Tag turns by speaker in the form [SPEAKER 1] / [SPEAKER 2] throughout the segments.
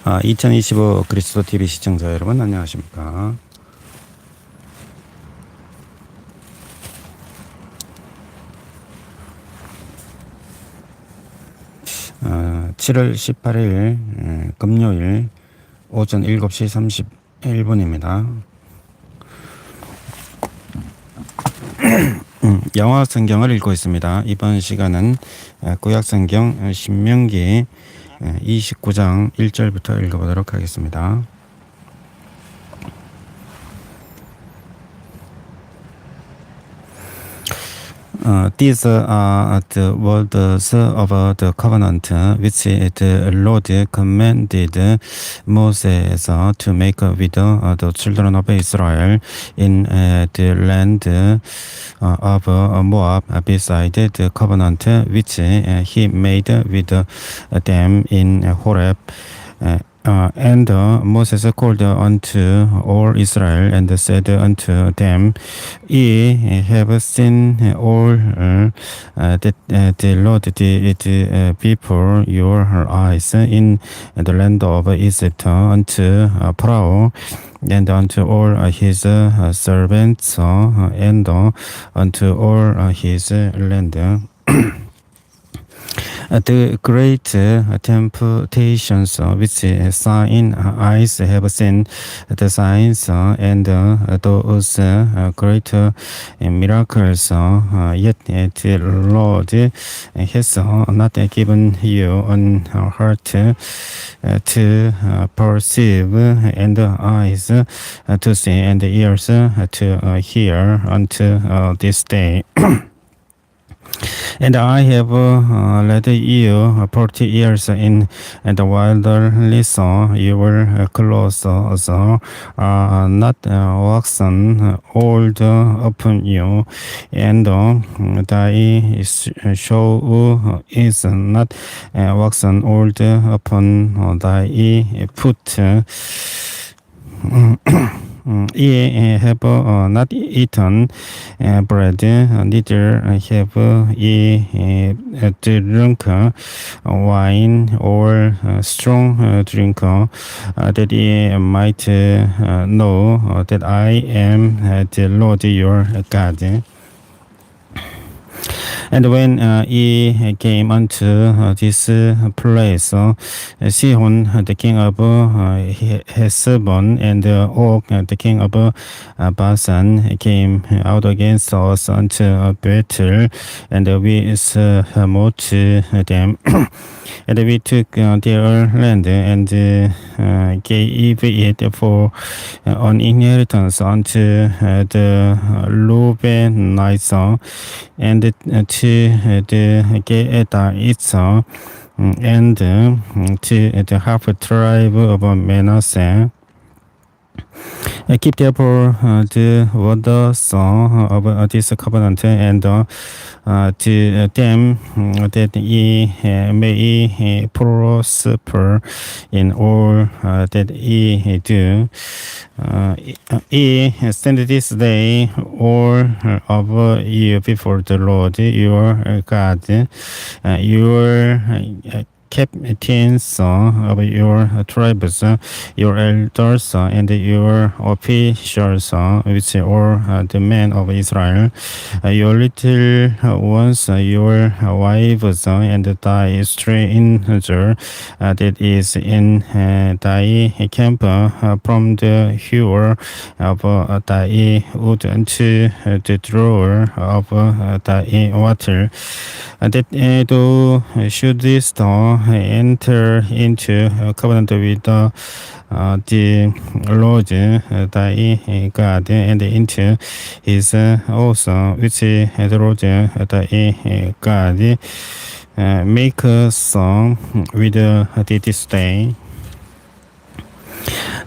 [SPEAKER 1] 2025 그리스도 TV 시청자 여러분 안녕하십니까? 7월 18일 금요일 오전 7시 31분입니다. 영어 성경을 읽고 있습니다. 이번 시간은 구약 성경 신명기 29장 1절부터 읽어보도록 하겠습니다. These are the words of the covenant which the Lord commanded Moses to make with the children of Israel in the land of Moab beside the covenant which he made with them in Horeb. And Moses called unto all Israel and said unto them, Ye have seen all that the Lord did before your eyes in the land of Egypt unto Pharaoh and unto all his servants and unto all his land. The great temptations which thine eyes have seen, the signs and those great miracles, yet the Lord has not given you an heart to perceive, and eyes to see, and ears to hear unto this day. And I have led you 40 years in the wilderness. Your clothes are not waxen old upon you, and thy shoe is not waxen old upon thy foot. Ye have not eaten bread, neither have ye drunk wine or strong drink, that ye might know that I am the Lord your God. And when ye came unto this place, Sihon the king of Heshbon and Og the king of Basan came out against us unto Bethel, and we smote them. And we took their land and gave it for an inheritance unto the Reubenites, and to the Gadites, and to the half tribe of Manasseh. Keep therefore the words of this covenant, and to them that ye may prosper in all that ye do. Ye stand this day all of you before the Lord your God. Your captains of your tribes, your elders, and your officials, which are the men of Israel, your little ones, your wives, and thy stranger that is in thy camp, from the hewer of thy wood unto the drawer of thy water, that thou shouldest enter into a covenant with the Lord thy God, and into his oath which the Lord thy God make us with this day,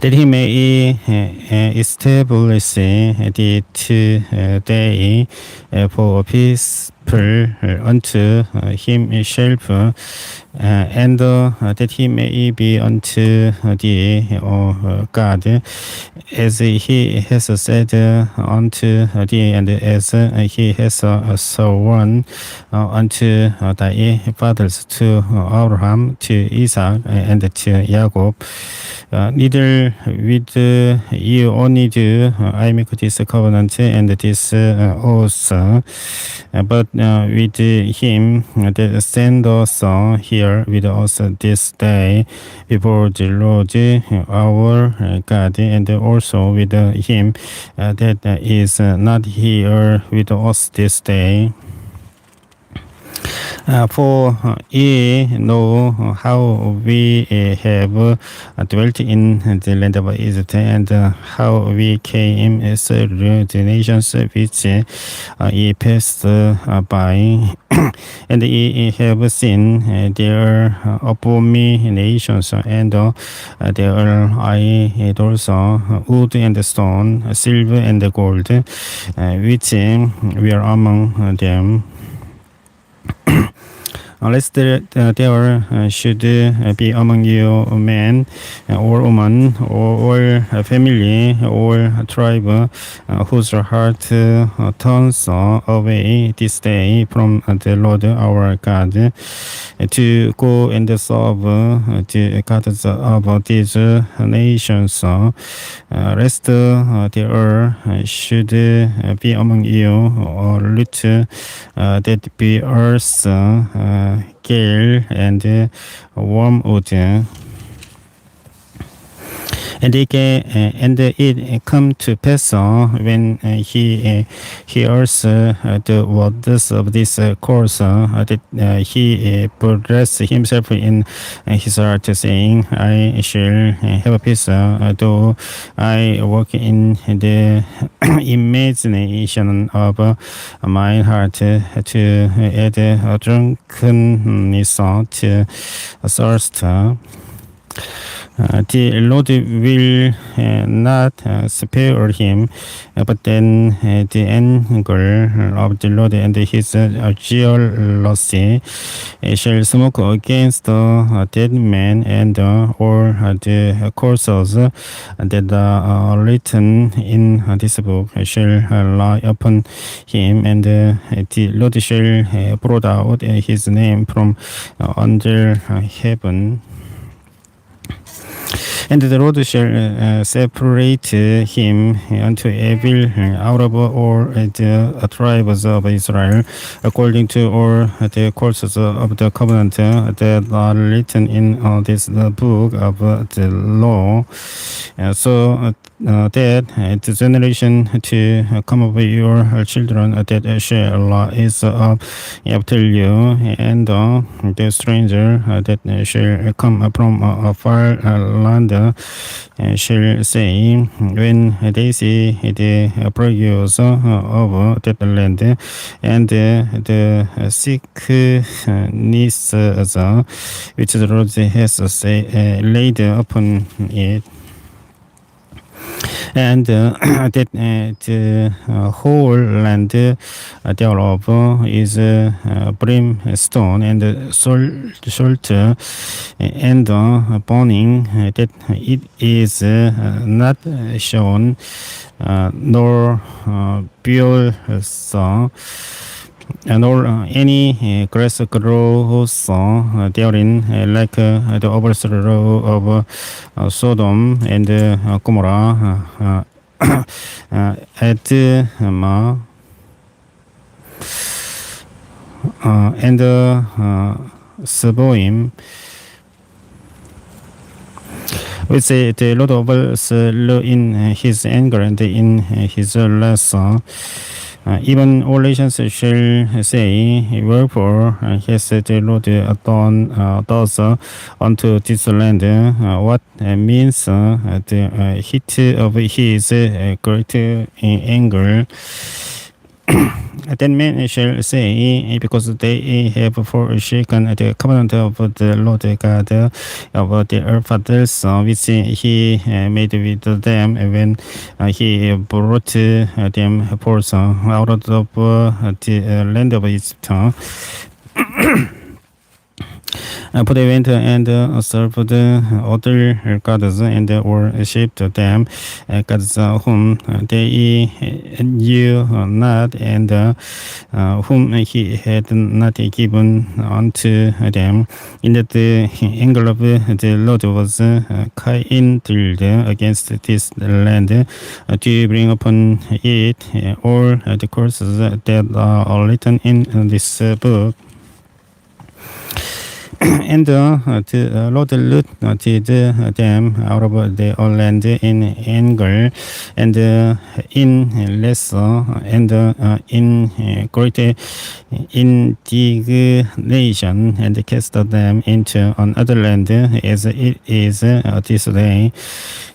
[SPEAKER 1] that he may establish it today for peace people unto himself, and that he may be unto thee, O God, as he has said unto thee, and as he has sworn unto thy fathers, to Abraham, to Isaac, and to Jacob. Neither with you only do I make this covenant and this oath, but with him that stand also here with us this day before the Lord our God, and also with him that is not here with us this day. For ye know how we have dwelt in the land of Egypt, and how we came through the nations which ye passed by, and ye have seen their abominations, and their idols, wood and stone, silver and gold, which were among them. Unless there should be among you a man or woman or a family or a tribe whose heart turns away this day from the Lord our God, to go and serve the gods of these nations, lest there should be among you a root that bears gale and wormwood. And it come to pass when he hears the words of this course, that he bless himself in his heart, saying, I shall have peace, though I walk in the imagination of my heart, to add drunkenness to thirst. The Lord will not spare him, but then the anger of the Lord and his jealousy shall smoke against the dead man, and all the curses that are written in this book shall lie upon him, and the Lord shall blot out his name from under heaven. And the Lord shall separate him unto evil out of all the tribes of Israel, according to all the courses of the covenant that are written in this book of the law, so that the generation to come of your children that shall rise up after you, and the stranger that shall come from a far land shall say, when they see the produce of that land, and the sickness which the Lord has laid upon it, and that the whole land thereof is brimstone and salt and burning, that it is not shown nor pure, nor any grass grows therein, like the overthrow of Sodom and Gomorrah at and Seboim, which the Lord overthrew in his anger and in his wrath. Even all nations shall say, wherefore has the Lord done thus unto this land? What means the heat of his great anger? Then men shall say, because they have forsaken the covenant of the Lord God of their fathers, which he made with them when he brought them forth out of the land of Egypt. For they went and served other gods and worshipped them, gods whom they knew not, and whom he had not given unto them. In that the anger of the Lord was kindled against this land to bring upon it all the curses that are written in this book. And the Lord looted them out of the land in anger, and in lesser, and in great indignation, and cast them into another land, as it is this day.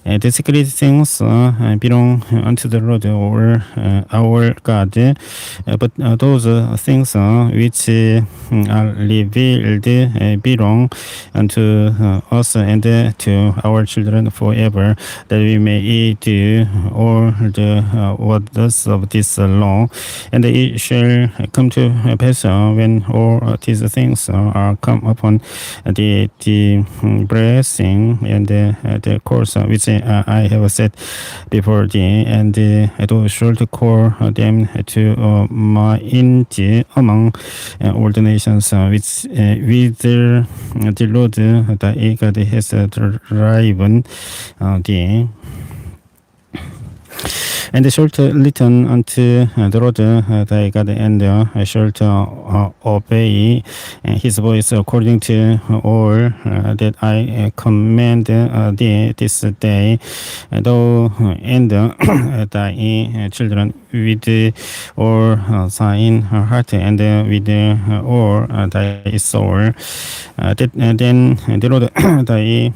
[SPEAKER 1] The secret things belong unto the Lord our God, but those things which are revealed belong unto us and to our children forever, that we may do all the words of this law. And it shall come to pass when all these things are come upon the blessing and the course which I have set before thee, and thou shalt call them to mind among all the nations which with the Lord thy God has driven thee. And shalt listen unto the Lord thy God, and shalt obey his voice according to all that I command thee this day, thou and thy children with all thine heart and with all thy soul. Then the Lord thy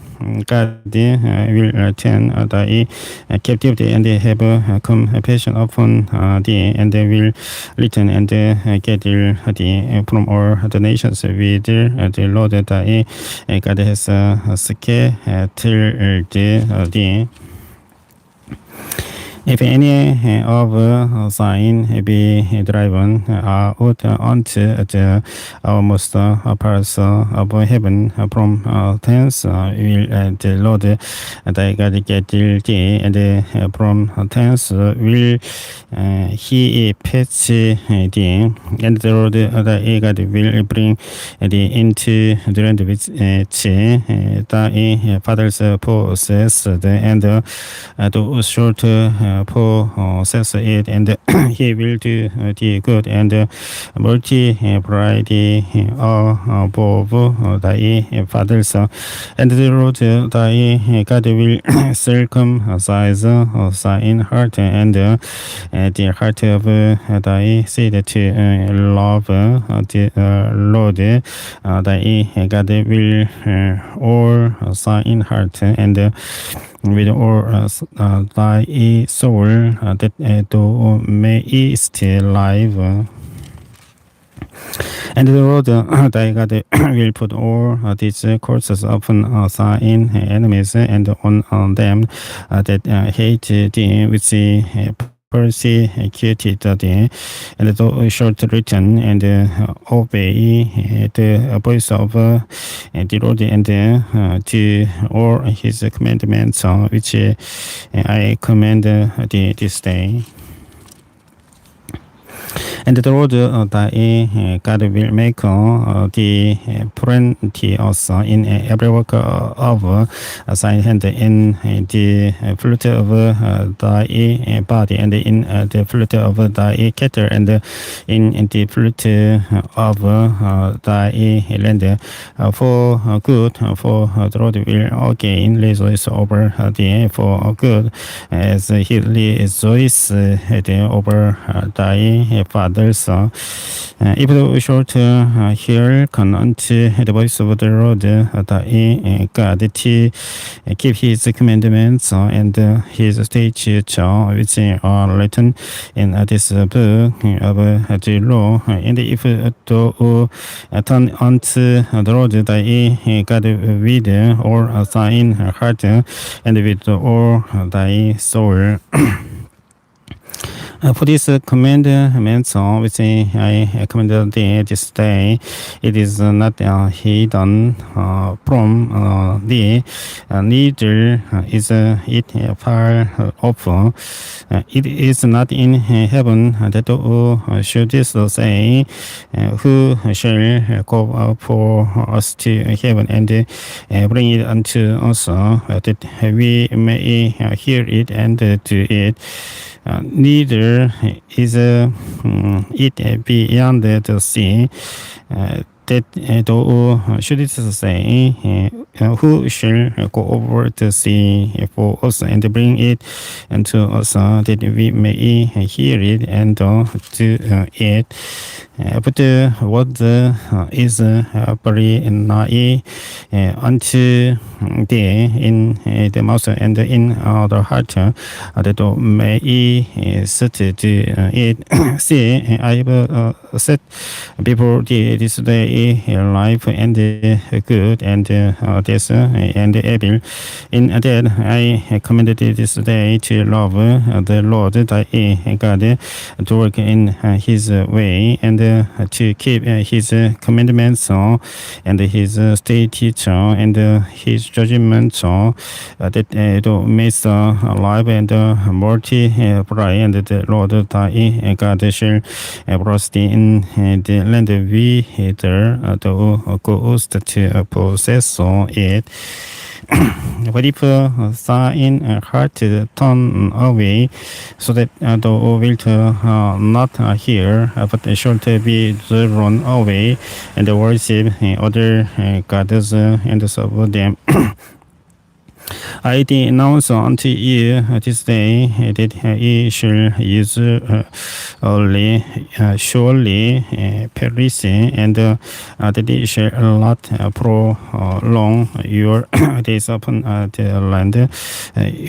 [SPEAKER 1] God will turn thy captivity and have compassion upon thee, and they will return and gather thee from all the nations with the Lord thy God has scattered thee. If any of thine be driven out unto the utmost parts of heaven, from thence will the Lord thy God gather thee, and from thence will he fetch thee, and the Lord thy God will bring thee into the land which thy fathers possessed, and thou shalt possess it, and he will do thee good and multiply thee above thy fathers. And the Lord thy God will circumcise thine heart and the heart of thy seed to love the Lord thy God will all thine heart and with all thy soul, that thou mayest live. And the Lord thy God will put all these curses upon thine enemies and on them that hate thee, which persecuted thee, and thou shalt return and obey the voice of the Lord and to all his commandments which I command thee this day. And the Lord thy God will make thee plenteous in every work of thy hand, in the fruit of thy body, and in the fruit of thy cattle, and in the fruit of thy land, for good. For the Lord will again rejoice over thee for good, as he rejoiced over thy father fathers. If the short hear cannot the voice of the Lord, God to keep his commandments and his statutes which are written in this book of the law. And if to turn unto the Lord thy God with all thine heart and with all thy soul. For this commandments which I commanded thee this day, it is not hidden from thee, neither is it far off. It is not in heaven that thou shouldest say, who shall go up for us to heaven and bring it unto us, that we may hear it and do it. Neither is it beyond the sea, that thou shouldest say, who shall go over the sea for us and bring it unto us, that we may hear it and do it. But what is very nigh unto thee in the mouth and in the heart, that thou may set to it. See, I have set before thee this day life and good and death and evil. In that I commanded thee this day to love the Lord thy God, to work in his way and to keep his commandments and his statutes and his judgments, that thou mayest live and multiply, and the Lord thy God shall bless thee in the land whither thou goest to possess it. But if thine heart turn away, so that thou wilt not hear, but shalt be drawn away, and worship other gods and serve them, I denounce unto you this day that ye shall use only surely perish, and that ye shall not prolong your days upon the land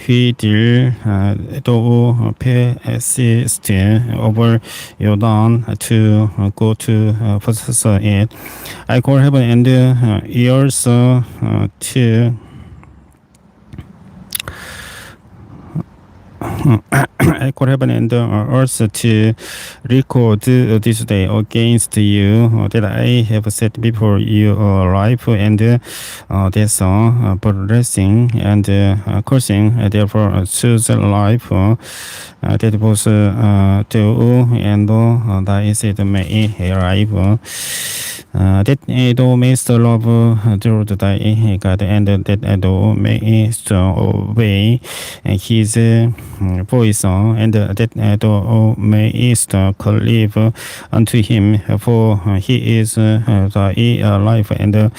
[SPEAKER 1] whither thou passest over Jordan to go to possess it. I call heaven and earth to I call heaven and earth to record this day against you, that I have set before you life and death, blessing and cursing. Therefore choose life, that both thou and thy seed may arrive. That thou mayst love the Lord thy God, and that thou mayst obey his voice, and that thou mayst cleave unto him, for he is thy life and the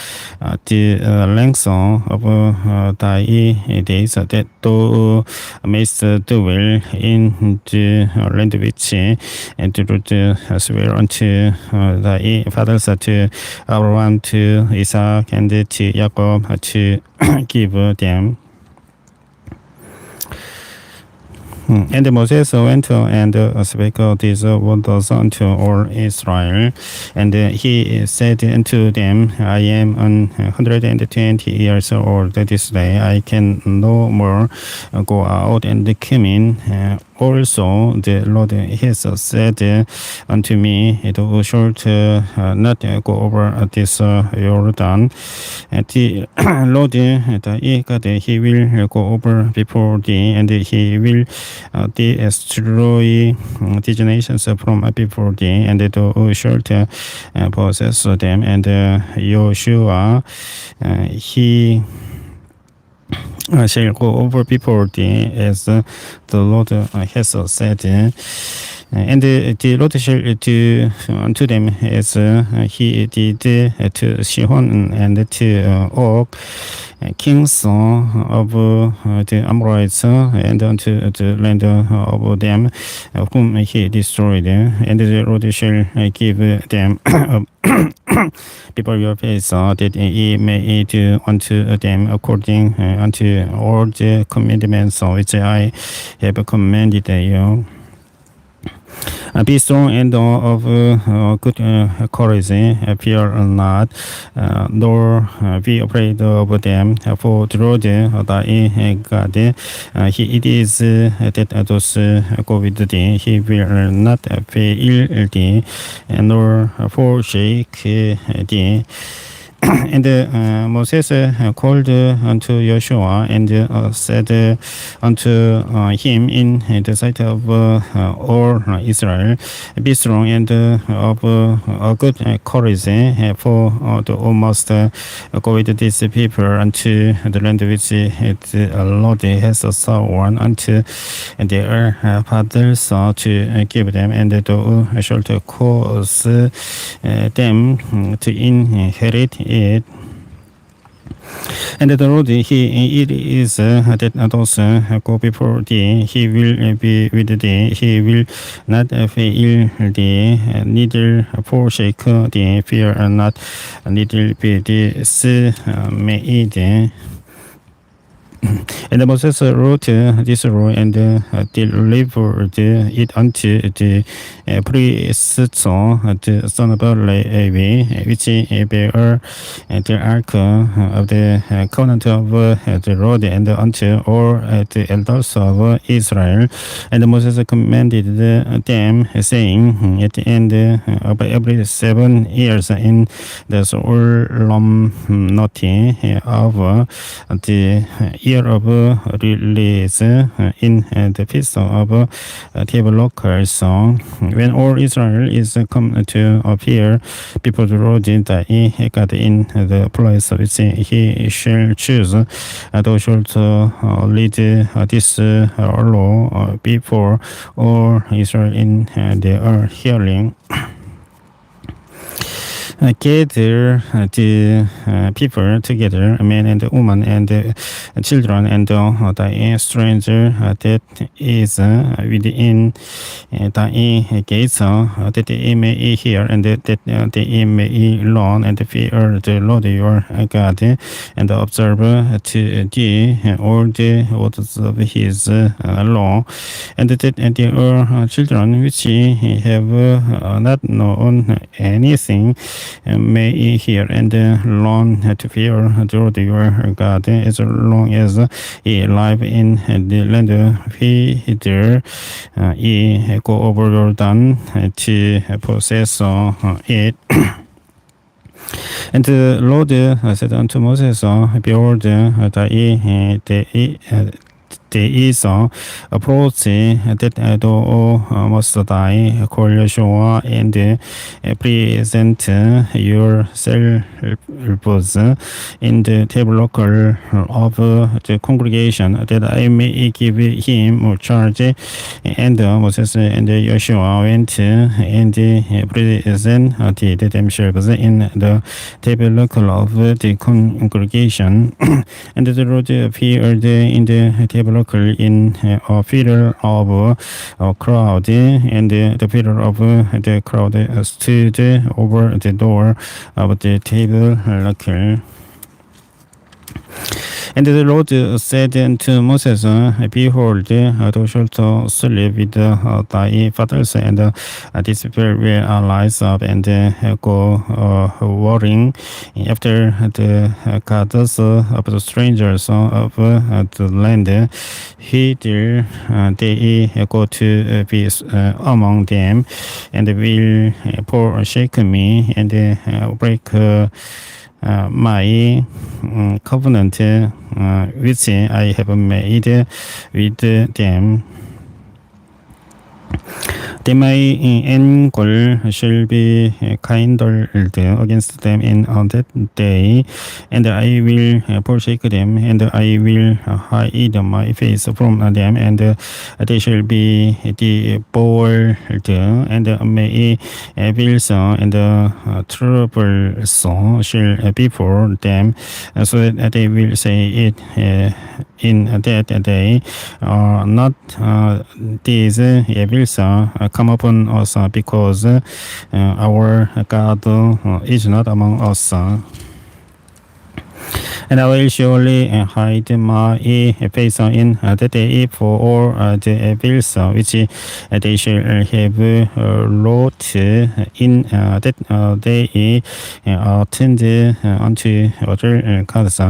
[SPEAKER 1] length of thy days, that thou mayst dwell in the land which the Lord swear unto thy fathers, to Abraham, to Isaac, and to Jacob, to give them. And Moses went and spake these words unto all Israel, and he said unto them, I am 120 years old this day. I can no more go out and come in. Also the Lord has said unto me, thou shalt not go over this Jordan. The Lord thy God, he will go over before thee, and he will destroy these nations from before thee, and thou shalt possess them. And Joshua, he shall go over before thee, as the Lord has said. And the Lord shall do unto them as he did to Sihon and to Og, kings of the Amorites, and unto the land of them whom he destroyed. And the Lord shall give them before your face, that ye may do unto them according unto all the commandments which I have commanded you. Be strong and of good courage, fear not, nor be afraid of them, for the Lord thy God, he it is that does go with thee, he will not fail thee, nor forsake thee. And Moses called unto Joshua and said unto him in the sight of all Israel, be strong and of a good courage, for the must go with these people unto the land which the Lord has sworn unto their fathers to give them, and thou shalt cause them to inherit it. And the Lord, it is that does go before thee, he will be with thee, he will not fail thee, neither forsake thee, fear not, neither be dismayed. And Moses wrote this law and delivered it unto the priests, the son of Levi, which bear the ark of the covenant of the Lord, and unto all the elders of Israel. And Moses commanded them, saying, at the end of every 7 years, in the solemnity of the year of release, in the feast of tabernacles, when all Israel is come to appear before the Lord thy God in the place which he shall choose, thou shalt lead this law before all Israel in their hearing. Gather the people together, men and women and children, and thy stranger that is within thy gates, that they may hear, and that they may learn and fear the Lord your God, and observe to thee all the words of his law, and that their children which have not known anything may hear and learn to fear the Lord your God, as long as ye live in the land whither ye go over Jordan to possess it. And the Lord said unto Moses, behold, there is approach that thou must die, call Joshua and present yourselves in the tabernacle of the congregation, that I may give him charge. And Moses and Joshua went and presented themselves in the tabernacle of the congregation. And the Lord appeared in the tabernacle in a pillar of a crowd, and the pillar of the crowd stood over the door of the tabernacle. And the Lord said unto Moses, behold, thou shalt sleep with thy fathers, and these people will rise up and go warring after the gods of the strangers of the land, whither they go to be among them, and will forsake me and break my covenant which I have made with them. Then my anger shall be kindled against them in that day, and I will forsake them, and I will hide my face from them, and they shall be devoured, and my evils and troubles shall be for them, so that they will say it in that day, not these evils come upon us because our God is not among us. And I will surely hide my face in the day for all the evils which they shall have wrought in that day turned unto other gods.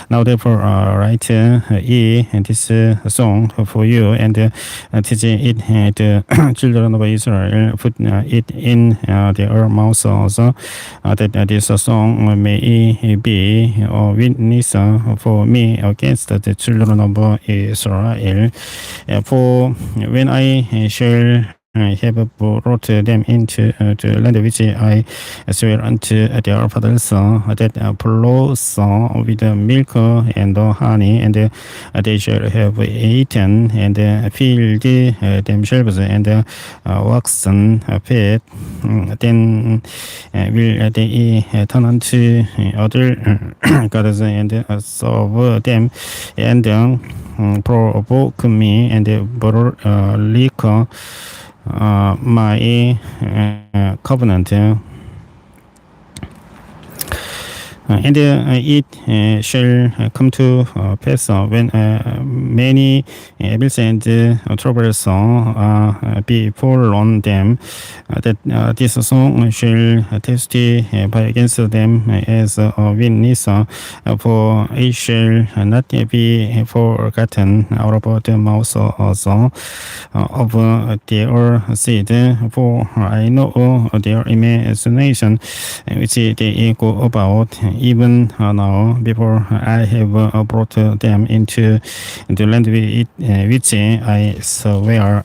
[SPEAKER 1] Now therefore write ye this song for you, and teach it the children of Israel, put it in their mouths also, that this song may be a witness for me against the children of Israel. For when I shall have brought them into the land which I swear unto their fathers, that flows with milk and honey, and they shall have eaten and filled themselves and waxen fat, then will they turn unto other gods and serve them, and provoke me, and break my covenant. And it shall come to pass when many evils and troubles befall on them, that this song shall testify against them as a witness, for it shall not be forgotten out of the mouth also of their seed, for I know their imagination which they go about even now, before I have brought them into the land which I swear.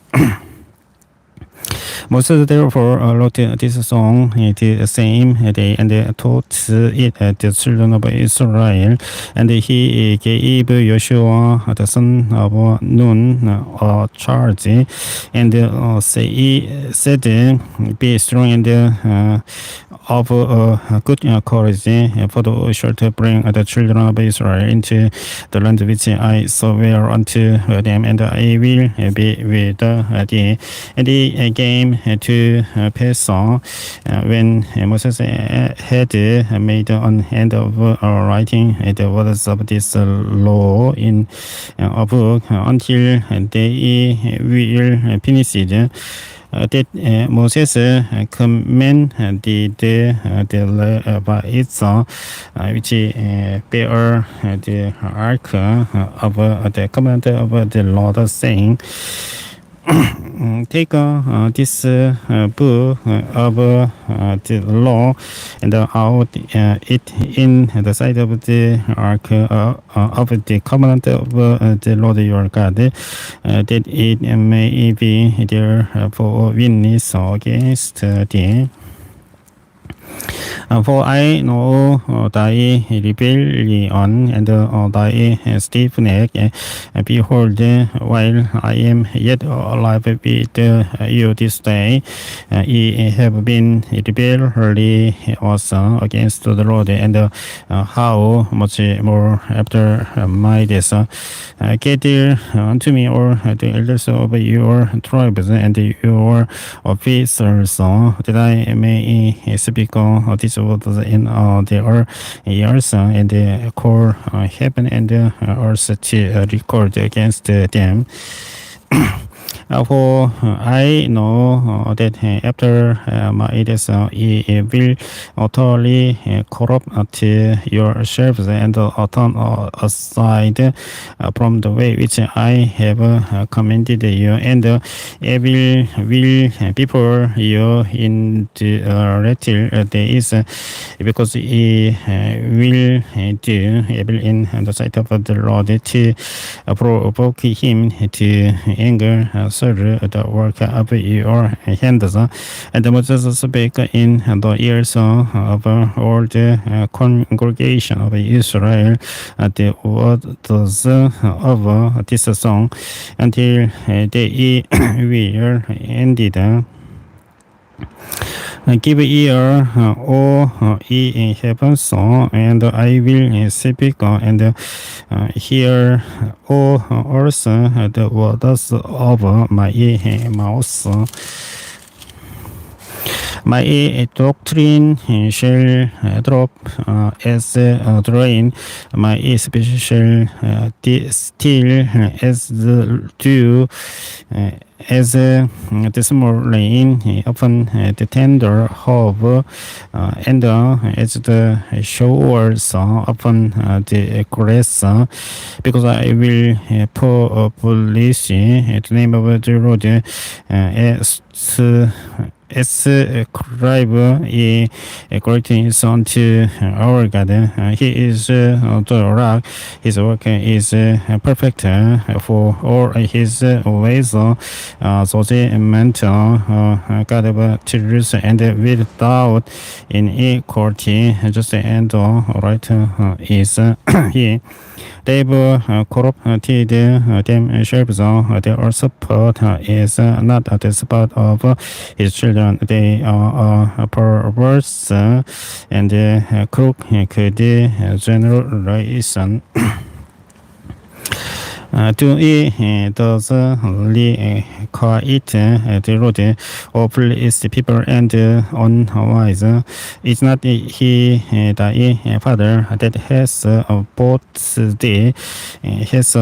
[SPEAKER 1] Moses therefore wrote this song the same day, and taught it the children of Israel. And he gave Joshua the son of Nun a charge, and said, be strong and of good courage, for thou shalt bring the children of Israel into the land which I swear unto them, and I will be with thee. And he came to pass when Moses had made an end of writing the words of this law in a book, until they will finish it, that Moses commanded the Levites, which bear the ark of the covenant of the Lord, saying, take this book of the law and out it in the sight of the ark of the covenant of the Lord your God, that it may be there for witness against thee. For I know thy rebellion and thy stiff neck. Behold, while I am yet alive with you this day, ye have been rebellious against the Lord, and how much more after my death. Gather unto me all the elders of your tribes and your officers, that I may speak these words in their ears, and call heaven and earth to record against them. For I know that after my death ye will utterly corrupt yourselves and turn aside from the way which I have commanded you, and evil will before you in the latter days, because ye will do evil in the sight of the Lord, to provoke him to anger, through the work of your hands. And Moses spake in the ears of all the congregation of Israel the words of this song until they were ended. Give ear, O ye heavens, and I will speak, and hear, O earth, the words of my mouth. My doctrine shall drop as the rain, my speech shall still as the dew, as the small rain upon the tender herb, and as the showers upon the grass, because I will publish the name of the Lord ascribe ye greatness unto our God. He is the rock. His work is perfect, for all his ways. So they meant God of truth and without inequality, just and right is he. They've corrupted themselves. Their support is not the support of his children. They are perverse and crooked generation. Do ye thus quiet the road, or please the people and unwise? Is not he thy father that has bought thee? Has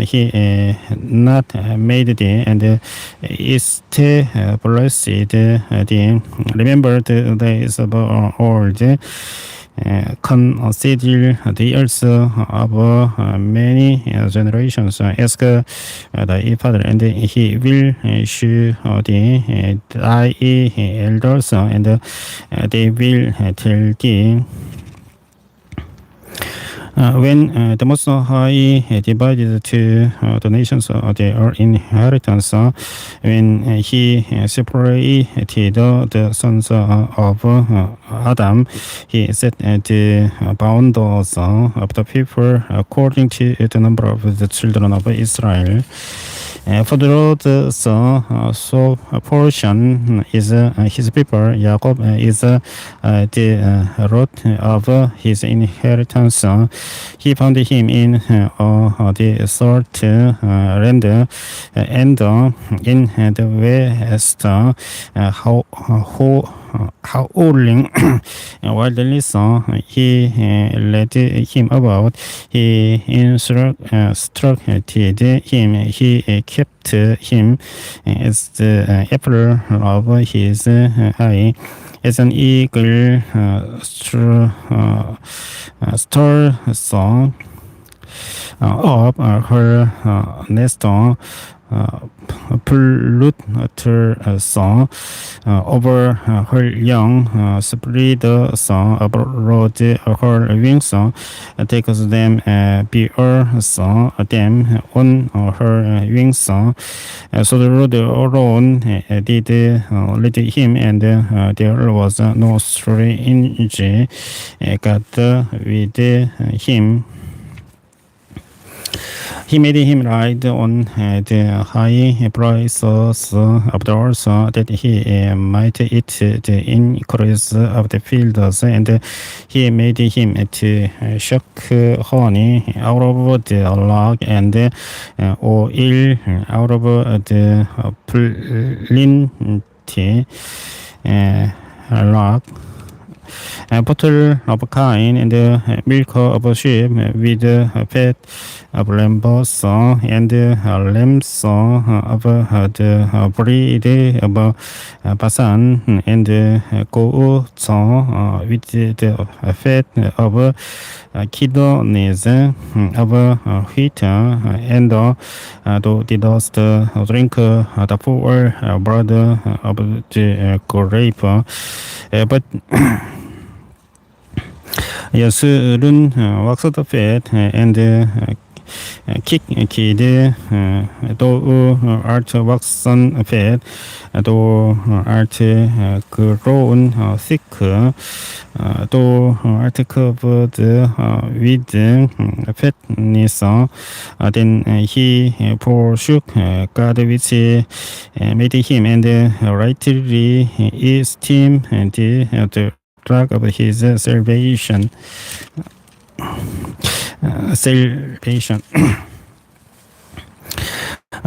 [SPEAKER 1] he not made thee, and established thee? Remember the days of old. Consider the years of many generations. Ask thy father, and he will show thee thy elders, and they will tell thee. When the Most High divided to the nations their inheritance, when he separated the sons of Adam, he set the boundaries of the people according to the number of the children of Israel. For the Lord's portion is his people. Jacob is the root of his inheritance. He found him in the salt land and in the west, howling wildly. He led him about. He instructed him. He kept him as the apple of his eye. As an eagle stars up her nest, polluter song over her young, spread the song abroad her wings, takes them bear song them on her wings. So the Lord alone did lead him, and there was no strange God with him. He made him ride on the high places of the earth, that he might eat the increase of the fields, and he made him to suck honey out of the rock, and oil out of the plenty rock. Butter of kine and milk of sheep with fat of lambs and lambs of the breed of Basan, and goats with the fat of kidneys of wheat, and the dust drink the full blood of the grape. But 예술은 waxed fat and kid 또 artworkson fed 또 art grown thick 또 art covered with fatness then he forsook God which made him and rightly esteemed the drug of his salvation.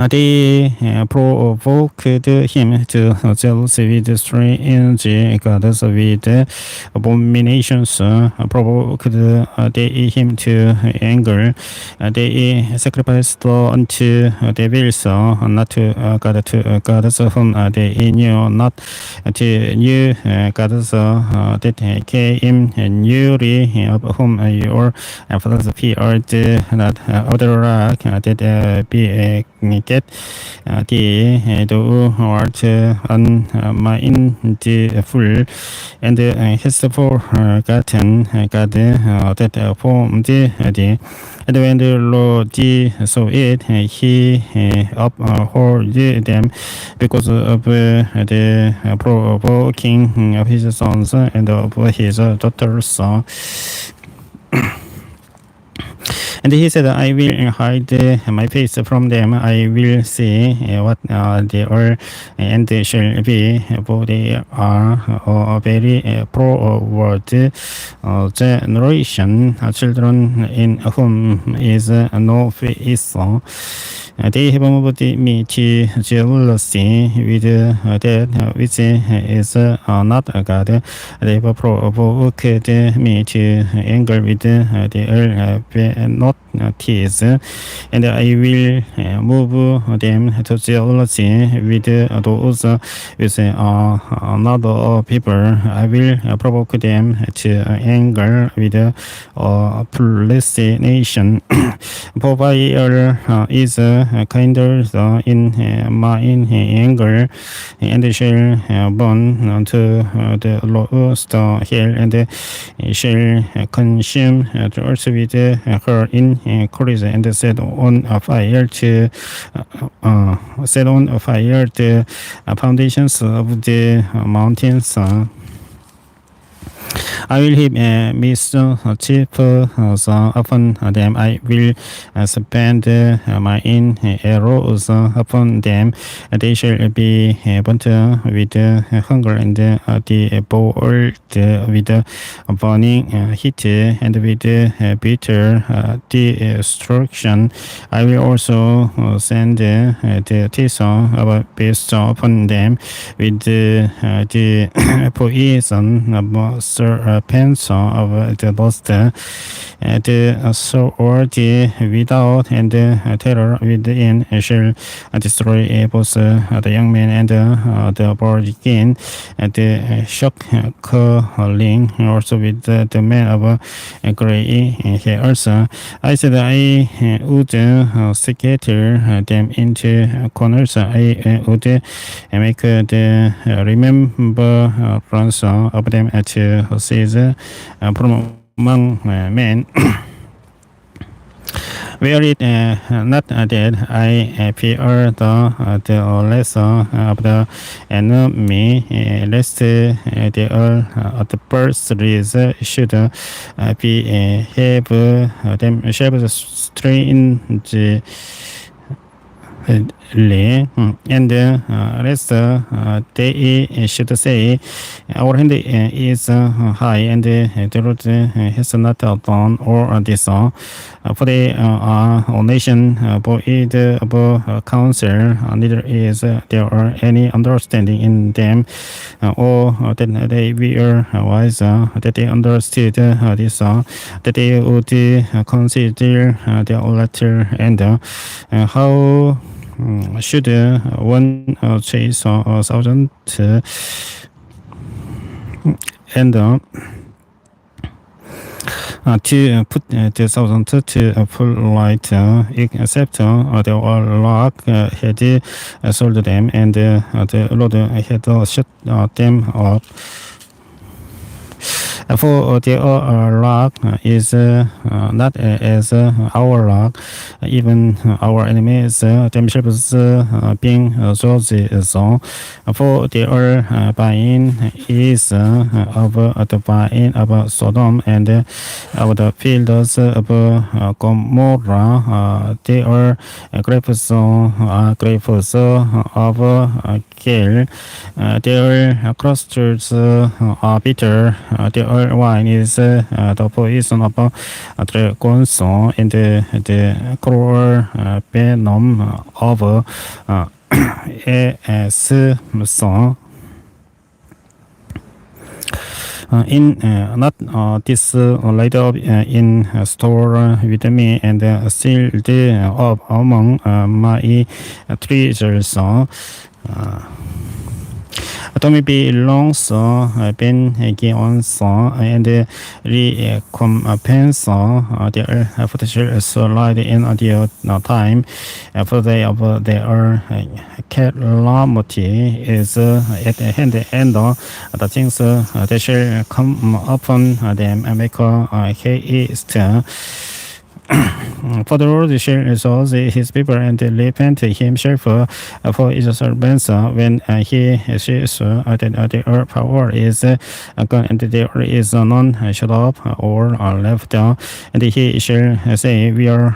[SPEAKER 1] They provoked him to jealousy with strange gods with abominations, provoked they him to anger. They sacrificed unto devils, not to God, to gods whom they knew not, to new gods that came newly, of whom your fathers feared not, of the rock that be get the art unmindful and has forgotten God that formed thee. And when the Lord saw it, he abhorred them because of the provoking of his sons and of his daughters. And he said, I will hide my face from them. I will see what they are, and they shall be, for they are a very forward generation, children in whom is no face. They have moved me to jealousy with that which is not God. They have provoked me to anger with their penalties, and I will move them to jealousy with those with another people. I will provoke them to anger with a blessed nation. For fire is kinder in my anger, and shall burn to the lowest hell, and shall consume the earth with her in courage, and set on fire the foundations of the mountains. I will heap mischief upon them. I will spend my arrows upon them. They shall be burnt with hunger and devoured with burning heat and with bitter destruction. I will also send the teeth of beasts upon them with the poison of serpents of the lost, the sword without and terror within shall destroy both the young man and the virgin, the shock calling also with the man of gray hairs. I said I would scatter them into corners. I would make the remembrance of them at says from among men. Were it not that I fear the lesser of the enemy, lest the adversaries should have themselves strange and lest they should say, our hand is high, and the Lord has not done or this. For they are a nation void of counsel, neither is there any understanding in them, or that they were wise, that they understood this, that they would consider their letter, and how should one chase 1,000 and to put the 1,000 to flight, except the Lord had sold them, and the Lord had shut them up. For the rock is not as our rock, even our enemies themselves being Josie so. For the vine is of the vine of Sodom and of the fields of Gomorrah. They are grapes of Kale. Their clusters are bitter. Their wine is the poison of dragons and the cruel venom of a song. In not this later in store with me and sealed up among my treasures. Tommy belongs Ben Gion and recompense their potential slide in the time for their calamity is at the end the things that shall come upon them and make haste. For the Lord shall exalt his people and repent himself for his servants when he sees that their power is gone and there is none shut up or left, and he shall say, we are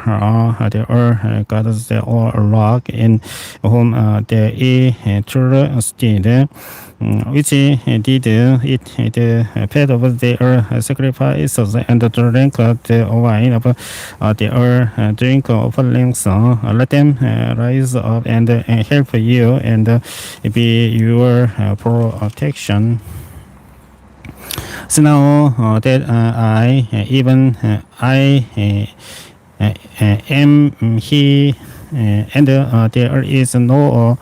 [SPEAKER 1] the gods or rock in whom there is trusted. Which did eat the fat of their sacrifices and drank the wine of their drink offerings. Let them rise up and help you and be your protection. So now that I am he, and there is no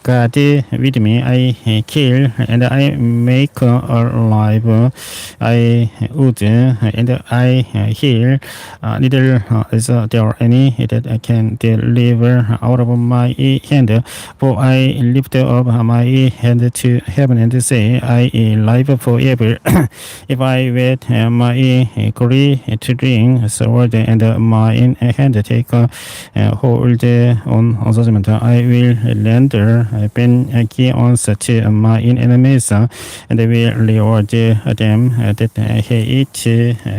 [SPEAKER 1] God with me. I kill and I make alive. I wound and I heal. Neither is there any that can deliver out of my hand. For I lift up my hand to heaven and say, I live forever. If I wet my glory to drink sword and my hand take hold on judgment, I will render vengeance to my enemies, and I will reward them that hate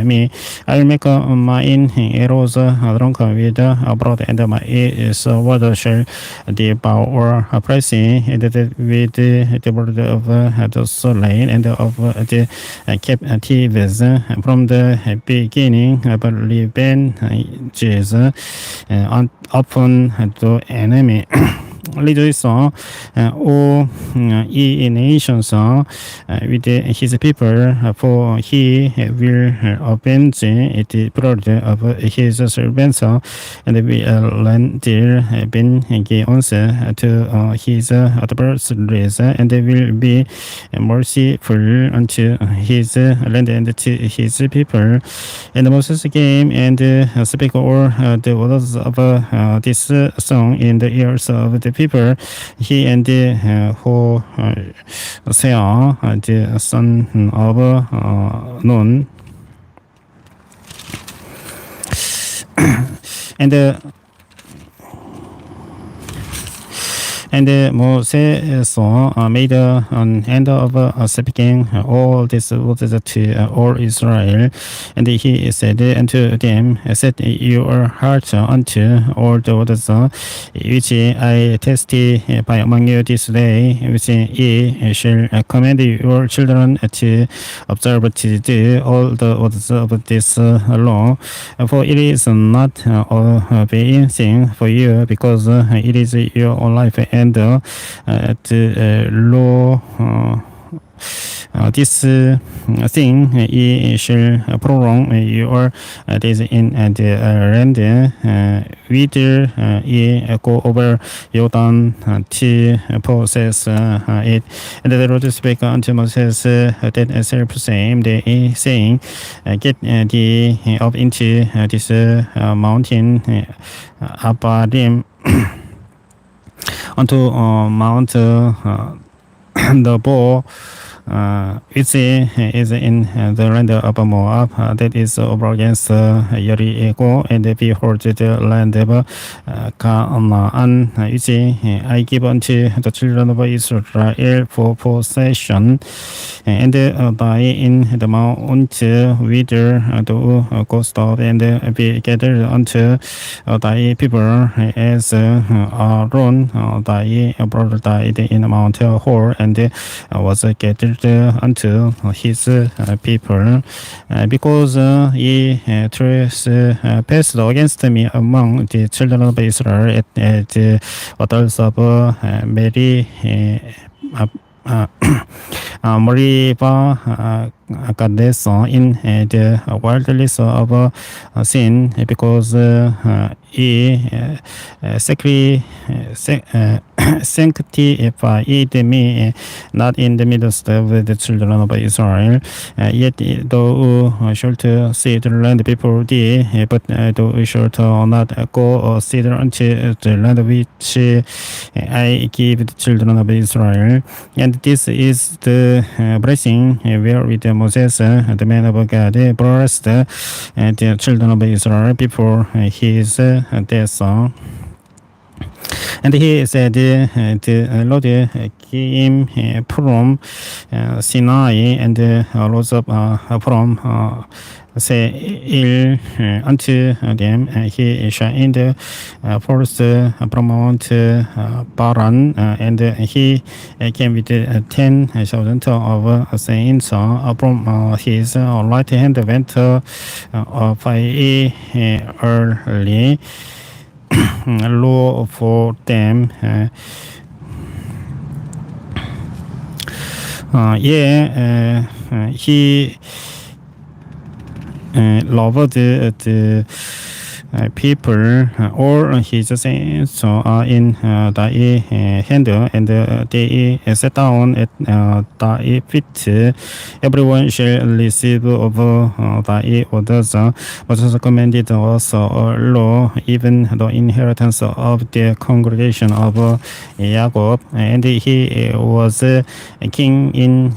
[SPEAKER 1] me. I will make mine arrows drunk with blood, and my sword shall devour pricing, and with the blood of the slain and of the captives from the beginning. But revenges upon the enemy. Rejoice, O ye nations, with his people, for he will avenge the blood of his servants, and will lend vengeance to his adversaries, and will be merciful unto his land and to his people. And Moses came and spake all the words of this song in the ears of the people. He and Hosea, the son of Nun, and Moses made an end of speaking all this words to all Israel, and he said unto them, set your heart unto all the words which I testify among you this day, which ye shall command your children to observe to do all the words of this law. For it is not a vain thing for you, because it is your own life, and the law this thing ye shall prolong your days in the land whither ye go over Jordan to possess it. And the Lord spake unto Moses that self same day, saying, get thee up into this mountain Abarim unto Mount the bow which is in the land of Moab, that is over against Jericho, and behold the land of Canaan, which I give unto the children of Israel for possession, and die in the mount whither thou goest out, and be gathered unto thy people, as Aaron thy brother died in Mount Hor, and was gathered unto his people, because ye trespassed against me among the children of Israel at the waters of Mary. Moriba Kadesh in the wilderness of sin, because he sanctified me not in the midst of the children of Israel. Yet thou shalt see the land before thee, but thou shalt not go thither unto the land which I give the children of Israel. And this is the blessing wherewith Moses, the man of God, blessed the children of Israel before his death. And he said, the Lord came from Sinai and rose up from Seir unto them. He shined forth from Mount Paran, and he came with 10,000 of saints from his right hand, went by early law for them. He loved the people, or his saints are in thy hand, and they sat down at thy feet. Everyone shall receive of thy orders. Moses commanded us a law, even the inheritance of the congregation of Jacob, and he was king in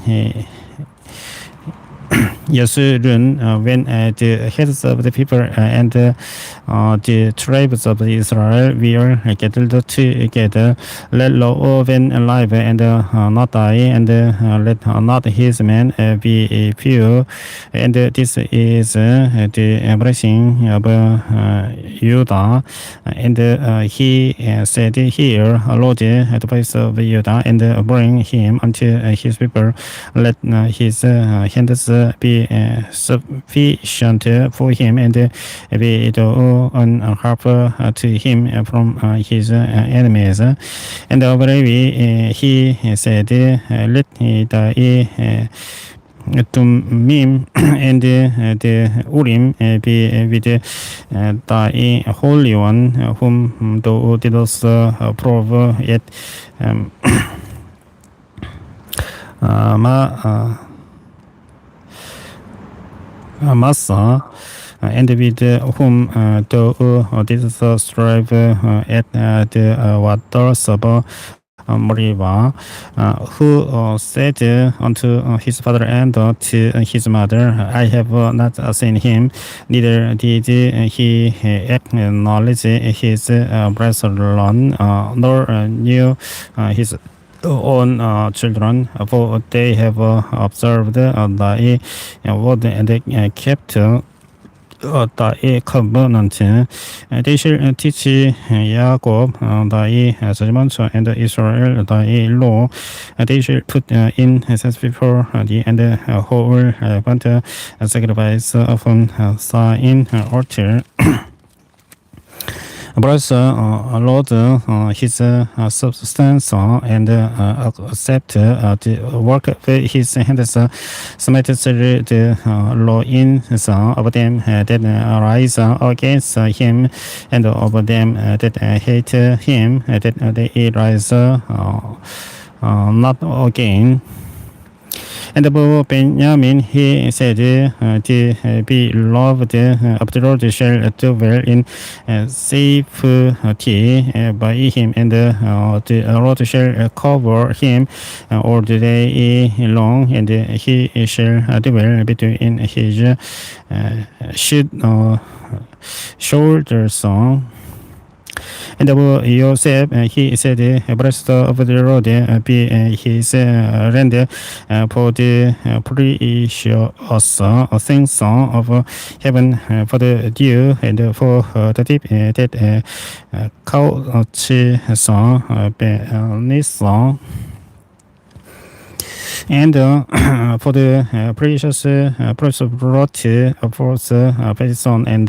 [SPEAKER 1] Yeshurun, when the heads of the people and the tribes of Israel were gathered together. Let Reuben live and not die, and let not his men be few. And this is the blessing of Judah. And he said here, Lord, the place of Judah, and bring him unto his people. Let his hands be sufficient for him, and be an help to him from his enemies. And of Levi he said, let thy Tumim and the Urim be with thy Holy One, whom thou didst prove yet Massa, and with whom thou didst strive at the waters of Moriba, who said unto his father and to his mother, I have not seen him, neither did he acknowledge his brethren, nor knew his own children, for they have observed thy word and kept thy covenant. They shall teach Jacob thy judgments, and Israel thy law. They shall put in incense before thee, and whole burnt sacrifice upon thine altar. Bless Lord his substance, and accept the work of his hands. Smite the loins of them that rise against him, and of them that hate him, that they rise not again. And about Benjamin, he said, the beloved of the Lord shall dwell in safety by him, and the Lord shall cover him all the day long, and he shall dwell between his shoulders. And about Joseph, he said, blessed of the Lord be his land for the precious things of heaven, for the dew and for the deep that couches beneath. And for the precious brought forth Pedison, and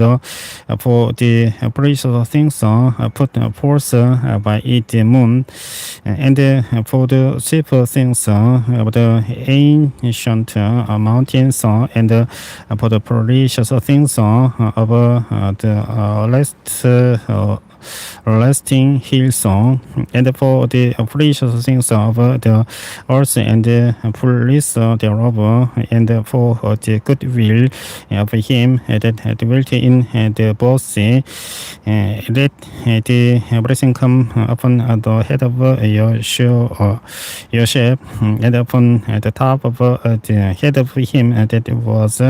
[SPEAKER 1] for the precious things put forth by it the moon, and for the cheap things of the ancient mountains, and for the precious things of the lasting hill song, and for the precious things of the earth and the fullness thereof, and for the goodwill of him that dwelt in the body. Let the blessing come upon the head of your ship, and upon the top of the head of him that was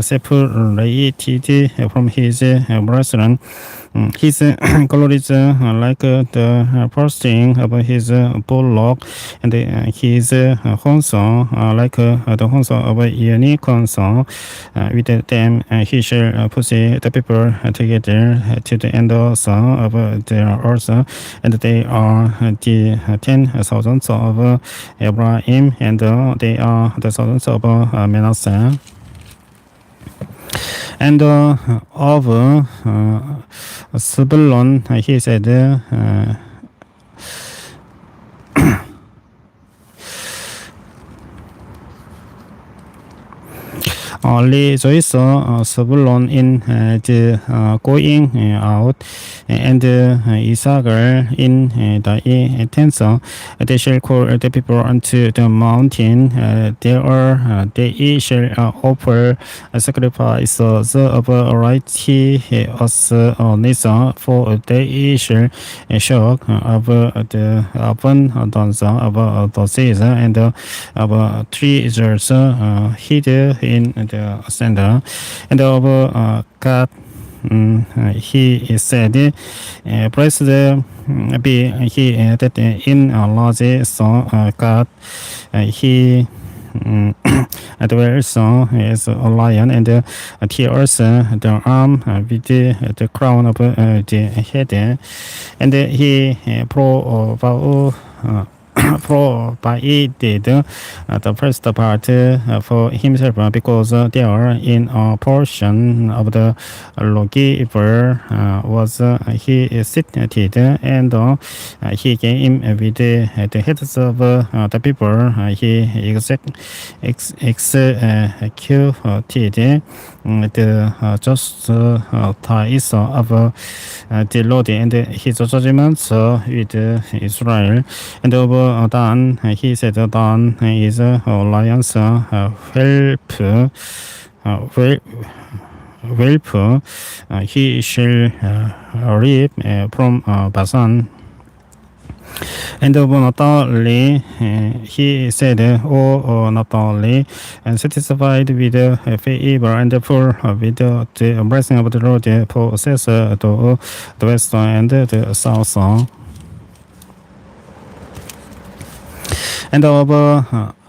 [SPEAKER 1] separated from his brethren. His glory is like the bursting of his bullock, and his horns like the horns of a unicorn. With them he shall put the people together to the end of the earth, and they are the 10,000 of Abraham, and they are the thousands of Manasseh. And of Zebulun, he said, rejoice, Zebulun, in the going out, and Issachar in the tents. They shall call the people unto the mountain. There they shall offer a sacrifice of righteousness, for they shall shock of the abundance of the seas, and of treasures hid in the center, and of God. He said, blessed be he that in lodges God. He dwells as a lion, and tears the arm with the crown of the head, and he provided the first part for himself, because there in a portion of the lawgiver was he seated, and he came with the heads of the people. He executed the justice of the Lord, and his judgments with Israel. And over Dan, he said, Dan is a lion's whelp. He shall reap from Basan. And of Naphtali, he said, O Naphtali, satisfied with favor and full with the blessing of the Lord, possess the west and the south. And of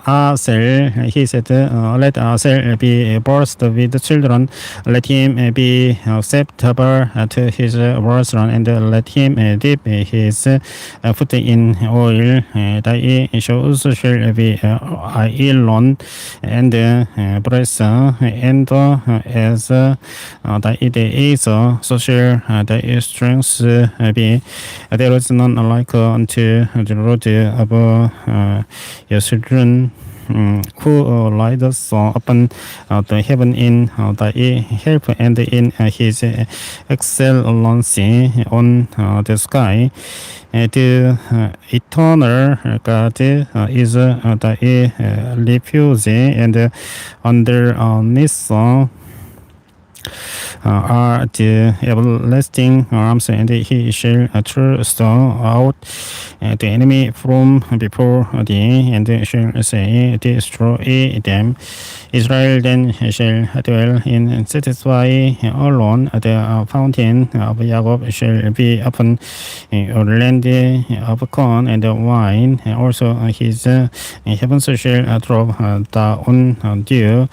[SPEAKER 1] Asel, he said, let Asel be burst with children, let him be acceptable to his brethren, and let him dip his foot in oil. Thy shoes shall be iron and brass, and as thy days, so shall thy strength be. There is none like unto the Lord of your children. who rides upon the heaven in the help and in his excellency on the sky. The eternal God is the refuge and underneath are the everlasting arms, and he shall thrust out the enemy from before thee, and shall say, destroy them. Israel then shall dwell in satisfy alone. The fountain of Jacob shall be upon a land of corn and wine. Also his heavens shall drop down dew.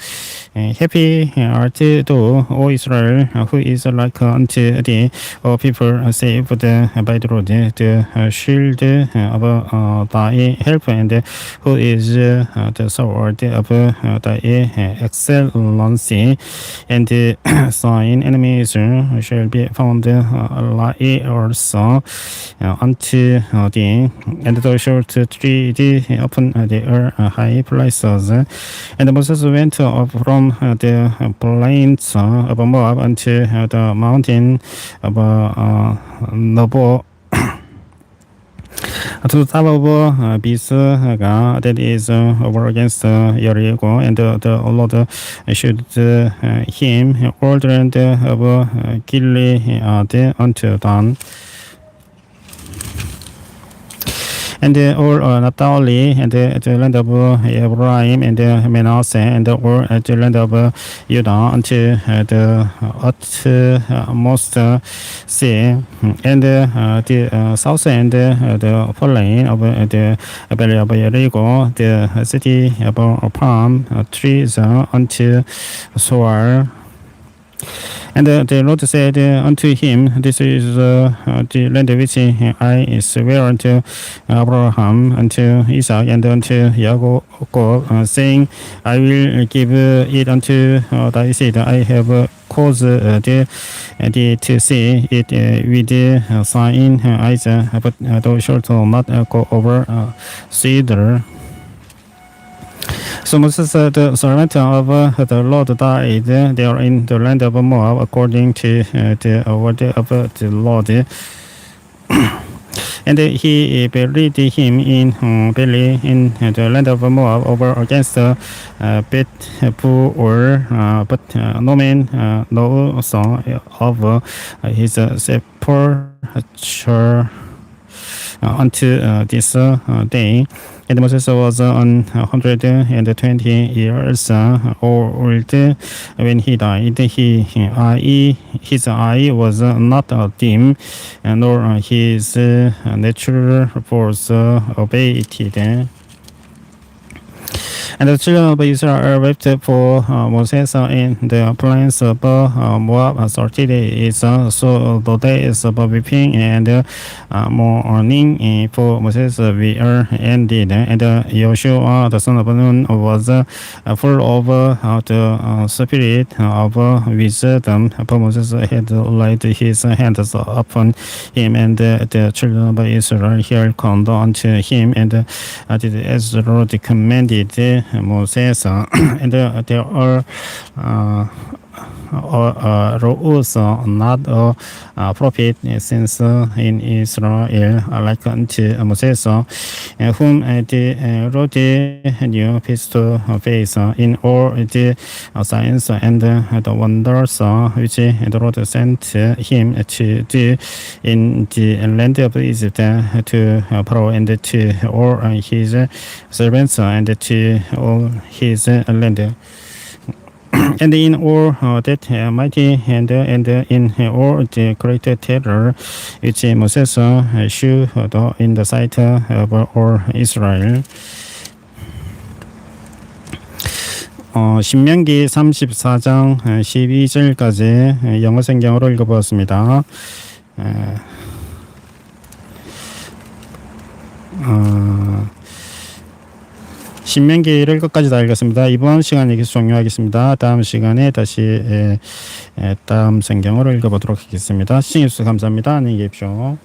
[SPEAKER 1] Happy art thou, O Israel, who is like unto thee, O people saved by the Lord, the shield of thy help, and who is the sword of thy excellency, and thine enemies shall be found liars unto thee, and thou shalt tread upon their high places. And Moses went up from the plains of Moab unto the mountain of Nebo, to the top of Pisgah, that is over against Jericho, and the Lord showed him all the land of Gilead unto Dan. And all Naphtali, and the land of Ephraim, and Manasseh, and all the land of Judah unto the utmost sea, and the south and the plain of the valley of Jericho, the city of palm trees unto Zoar. And the Lord said unto him, this is the land which I swear unto Abraham, unto Isaac, and unto Jacob, saying, I will give it unto thy seed. I have caused thee to see it with thine eyes, but thou shalt not go over thither. So Moses, the servant of the Lord, died there in the land of Moab, according to the word of the Lord. And he buried him in Beli in the land of Moab, over against Beth-peor, but no man knows of his sepulture unto this day. And Moses was 120 years old when he died. His eye was not dim, nor his natural force abated. And the children of Israel wept for Moses in the plains of Moab 30 days. So the days of weeping and mourning for Moses were ended. And Joshua the son of Nun was full of the spirit of wisdom, for Moses had laid his hands upon him, and the children of Israel hearkened unto him, and did as the Lord commanded Moses. And there are rose not a prophet since in Israel like unto Moses, whom the Lord knew face to face in all the signs and the wonders which the Lord sent him to do in the land of Egypt, to Pharaoh and to all his servants and to all his land. And in all that mighty hand, and in all the great terror which Moses shewed in the sight of all Israel. 신명기 34장 12절까지 영어 성경으로 읽어보았습니다. 신명기를 끝까지 다 읽었습니다. 이번 시간 여기서 종료하겠습니다. 다음 시간에 다시 다음 성경으로 읽어보도록 하겠습니다. 시청해주셔서 감사합니다. 안녕히 계십시오.